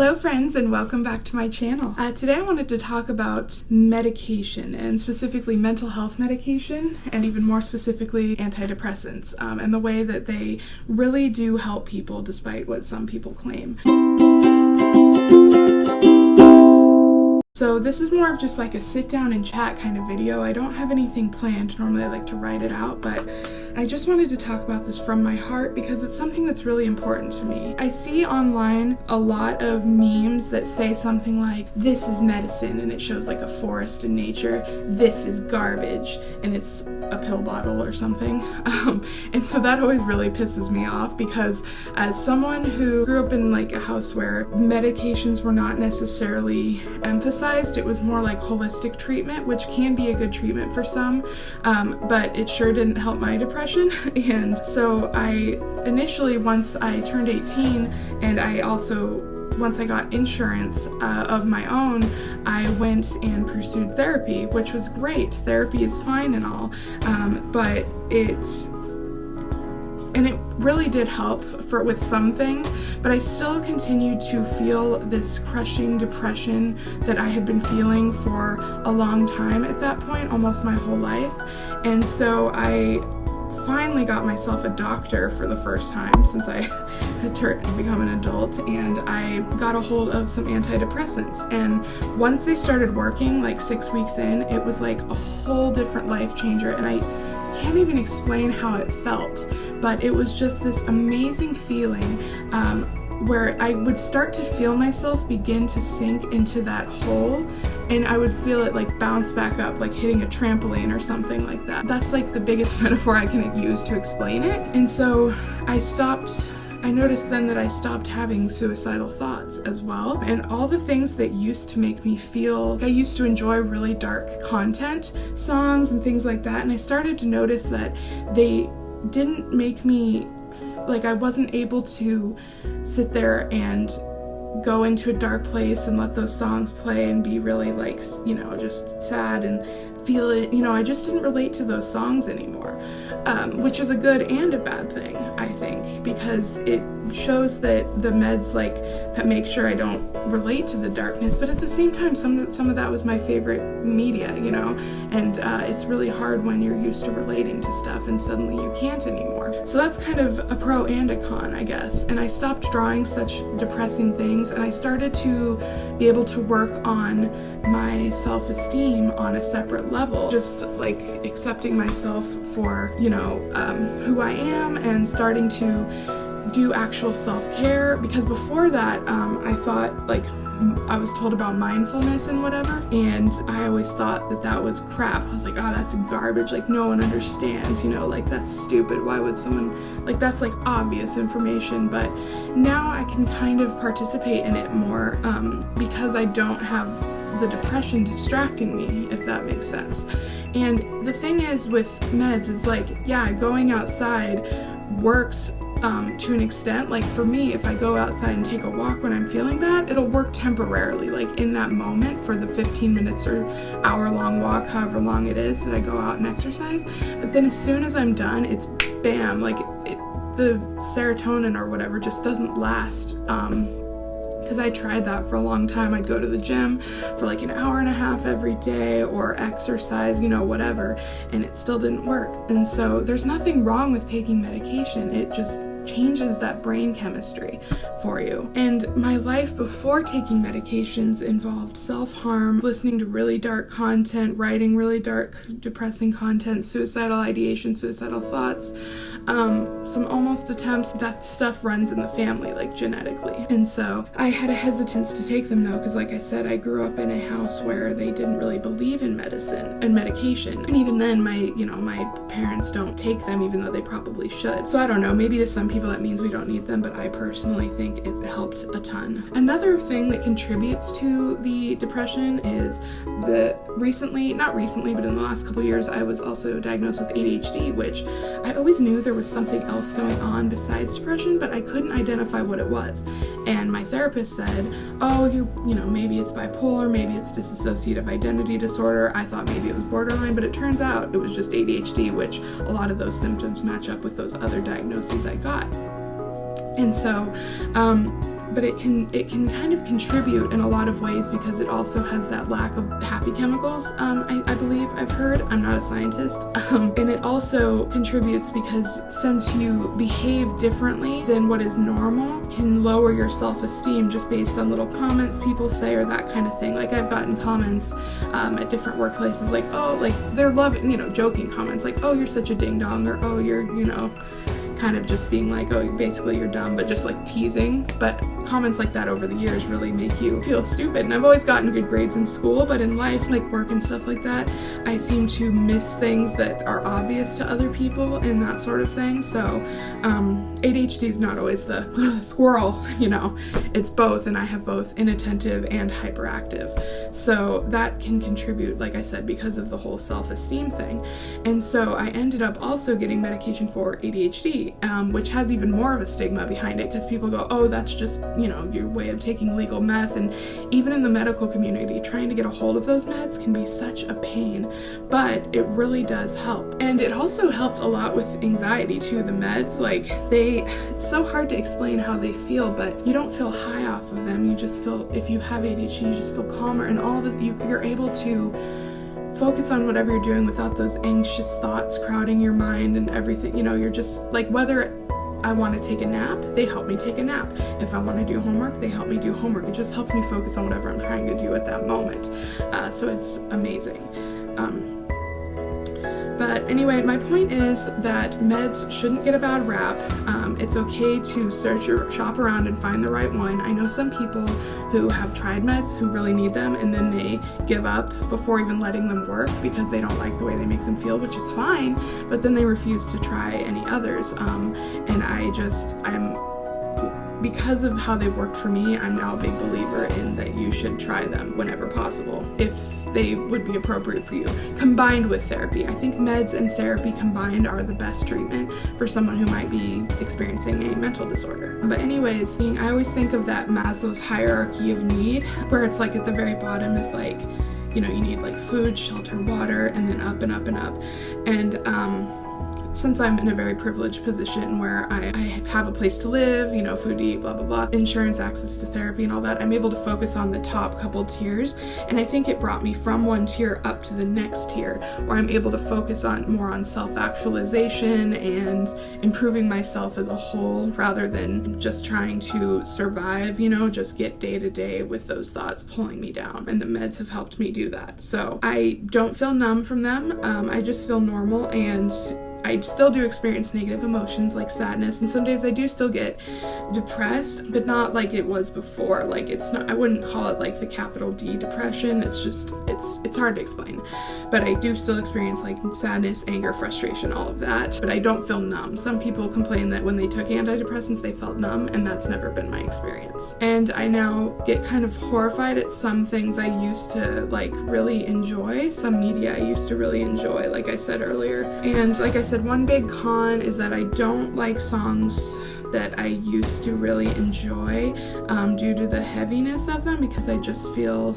Hello friends, and welcome back to my channel. Today I wanted to talk about medication, and specifically mental health medication, and even more specifically antidepressants, and the way that they really do help people despite what some people claim. So this is more of just like a sit down and chat kind of video. I don't have anything planned. Normally I like to write it out, but I just wanted to talk about this from my heart because it's something that's really important to me. I see online a lot of memes that say something like, this is medicine, and it shows like a forest in nature. This is garbage, and it's a pill bottle or something. And so that always really pisses me off because as someone who grew up in like a house where medications were not necessarily emphasized, it was more like holistic treatment, which can be a good treatment for some, but it sure didn't help my depression. And so I initially, once I turned 18, and once I got insurance of my own, I went and pursued therapy, which was great. Therapy is fine and all, but it really did help with some things, but I still continued to feel this crushing depression that I had been feeling for a long time at that point, almost my whole life. And so I finally got myself a doctor for the first time since I had become an adult, and I got a hold of some antidepressants. And once they started working, like 6 weeks in, it was like a whole different life changer, and I can't even explain how it felt, but it was just this amazing feeling where I would start to feel myself begin to sink into that hole, and I would feel it like bounce back up, like hitting a trampoline or something like that. That's like the biggest metaphor I can use to explain it. And so I noticed then that I stopped having suicidal thoughts as well, and all the things that used to make me feel like I used to enjoy really dark content, songs and things like that, and I started to notice that they didn't make me like I wasn't able to sit there and go into a dark place and let those songs play and be really like, just sad and feel it. I just didn't relate to those songs anymore, which is a good and a bad thing, I think, because it shows that the meds make sure I don't relate to the darkness, but at the same time some of that was my favorite media, and it's really hard when you're used to relating to stuff and suddenly you can't anymore. So that's kind of a pro and a con, I guess. And I stopped drawing such depressing things, and I started to be able to work on my self-esteem on a separate level, just like accepting myself for who I am, and starting to do actual self-care, because before that I thought I was told about mindfulness and whatever, and I always thought that was crap. I was like, oh, that's garbage, like no one understands, that's stupid, why would someone, that's like obvious information. But now I can kind of participate in it more because I don't have the depression distracting me, if that makes sense. And the thing is with meds is going outside works to an extent. Like for me, if I go outside and take a walk when I'm feeling bad, it'll work temporarily, like in that moment for the 15 minutes or hour-long walk, however long it is that I go out and exercise. But then as soon as I'm done, it's bam, the serotonin or whatever just doesn't last. Because I tried that for a long time. I'd go to the gym for like an hour and a half every day, or exercise, whatever, and it still didn't work. And so there's nothing wrong with taking medication. It just changes that brain chemistry for you. And my life before taking medications involved self-harm, listening to really dark content, writing really dark, depressing content, suicidal ideation, suicidal thoughts, some almost attempts. That stuff runs in the family, genetically. And so I had a hesitance to take them though, because like I said, I grew up in a house where they didn't really believe in medicine and medication. And even then my parents don't take them, even though they probably should. So I don't know, maybe to some people that means we don't need them, but I personally think it helped a ton. Another thing that contributes to the depression is not recently, but in the last couple years, I was also diagnosed with ADHD, which I always knew there was something else going on besides depression, but I couldn't identify what it was. And my therapist said, oh, maybe it's bipolar, maybe it's dissociative identity disorder. I thought maybe it was borderline, but it turns out it was just ADHD, which a lot of those symptoms match up with those other diagnoses I got. And so but it can kind of contribute in a lot of ways because it also has that lack of happy chemicals, I believe I've heard. I'm not a scientist. And it also contributes because since you behave differently than what is normal, can lower your self-esteem just based on little comments people say or that kind of thing. Like I've gotten comments at different workplaces like, oh, like they're loving, joking comments like, oh, you're such a ding dong, or oh, you're, kind of just being like, oh, basically you're dumb, but just like teasing. But comments like that over the years really make you feel stupid. And I've always gotten good grades in school, but in life, like work and stuff like that, I seem to miss things that are obvious to other people and that sort of thing. So ADHD is not always the squirrel, it's both, and I have both inattentive and hyperactive. So that can contribute, like I said, because of the whole self-esteem thing. And so I ended up also getting medication for ADHD, which has even more of a stigma behind it because people go, oh, that's just, your way of taking legal meth. And even in the medical community, trying to get a hold of those meds can be such a pain, but it really does help. And it also helped a lot with anxiety too, the meds. Like it's so hard to explain how they feel, but you don't feel high off of them. You just feel, if you have ADHD, you just feel calmer, and all of this, you're able to focus on whatever you're doing without those anxious thoughts crowding your mind and everything. You're just like, whether I want to take a nap, they help me take a nap. If I want to do homework, they help me do homework. It just helps me focus on whatever I'm trying to do at that moment. So it's amazing. But anyway, my point is that meds shouldn't get a bad rap. It's okay to search or shop around and find the right one. I know some people who have tried meds who really need them and then they give up before even letting them work because they don't like the way they make them feel, which is fine, but then they refuse to try any others. Because of how they've worked for me, I'm now a big believer in that you should try them whenever possible, if they would be appropriate for you, combined with therapy. I think meds and therapy combined are the best treatment for someone who might be experiencing a mental disorder. But anyways, I always think of that Maslow's hierarchy of need, where it's like at the very bottom is like, you need like food, shelter, water, and then up and up and up. And since I'm in a very privileged position where I have a place to live, food to eat, blah, blah, blah, insurance, access to therapy and all that, I'm able to focus on the top couple tiers. And I think it brought me from one tier up to the next tier, where I'm able to focus more on self-actualization and improving myself as a whole, rather than just trying to survive, just get day to day with those thoughts pulling me down. And the meds have helped me do that. So I don't feel numb from them. I just feel normal, and I still do experience negative emotions like sadness, and some days I do still get depressed, but not like it was before. Like it's not, I wouldn't call it like the capital D depression. It's just, it's hard to explain. But I do still experience like sadness, anger, frustration, all of that. But I don't feel numb. Some people complain that when they took antidepressants, they felt numb, and that's never been my experience. And I now get kind of horrified at some things I used to like really enjoy. Some media I used to really enjoy, like I said earlier. And like I said, one big con is that I don't like songs that I used to really enjoy due to the heaviness of them, because I just feel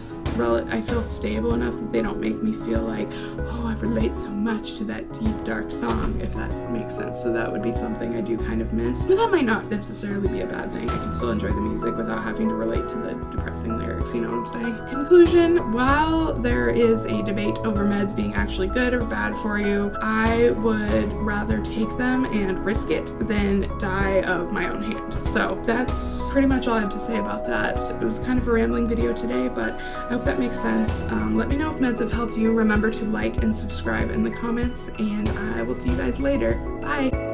stable enough that they don't make me feel like, oh, I relate so much to that deep, dark song, if that makes sense. So that would be something I do kind of miss. But that might not necessarily be a bad thing. I can still enjoy the music without having to relate to the depressing lyrics, you know what I'm saying? Conclusion, while there is a debate over meds being actually good or bad for you, I would rather take them and risk it than die of my own hand. So that's pretty much all I have to say about that. It was kind of a rambling video today, but I hope that makes sense. Let me know if meds have helped you. Remember to like and subscribe in the comments, and I will see you guys later. Bye!